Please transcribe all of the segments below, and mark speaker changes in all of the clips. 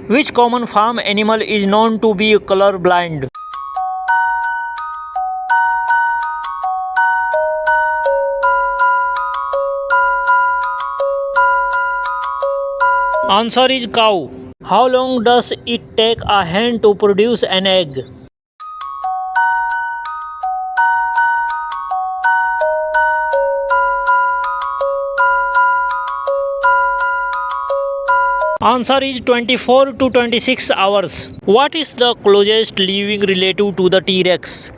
Speaker 1: Which common farm animal is known to be colorblind? Answer is cow. How long does it take a hen to produce an egg? Answer is 24 to 26 hours. What is the closest living relative to the T-Rex?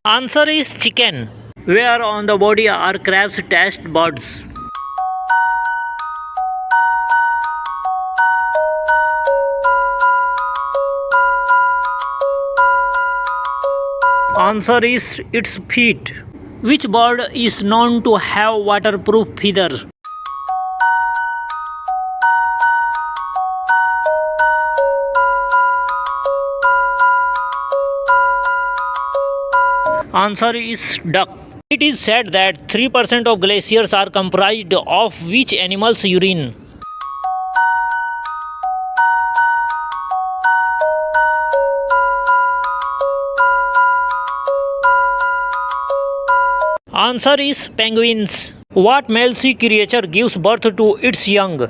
Speaker 1: Answer is chicken. Where on the body are crabs' taste buds? Answer is its feet. Which bird is known to have waterproof feathers? Answer is duck. It is said that 3% of glaciers are comprised of which animal's urine? Answer is penguins. What male sea creature gives birth to its young?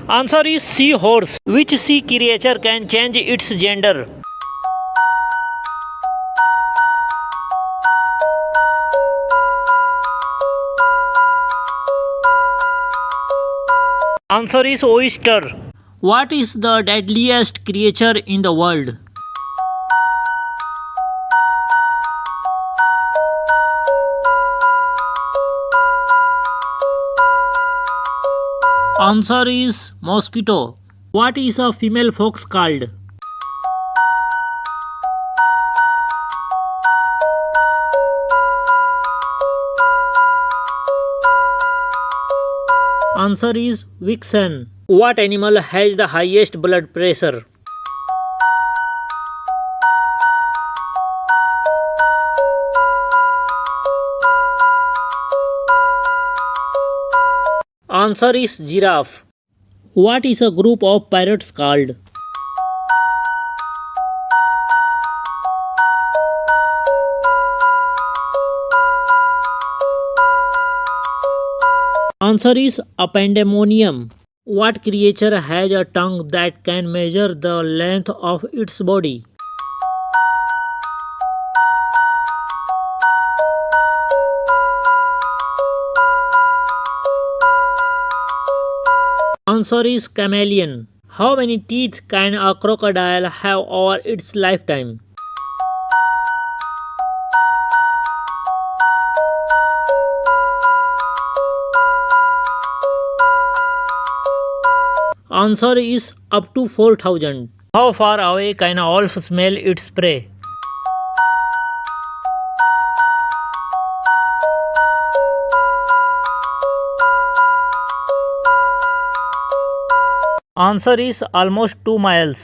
Speaker 1: Answer is seahorse. Which sea creature can change its gender? Answer is oyster. What is the deadliest creature in the world? Answer is mosquito. What is a female fox called? Answer is vixen. What animal has the highest blood pressure? Answer is giraffe. What is a group of parrots called? Answer is a pandemonium. What creature has a tongue that can measure the length of its body? Answer is chameleon. How many teeth can a crocodile have over its lifetime? Answer is up to 4,000. How far away can a wolf smell its prey? Answer is almost 2 miles.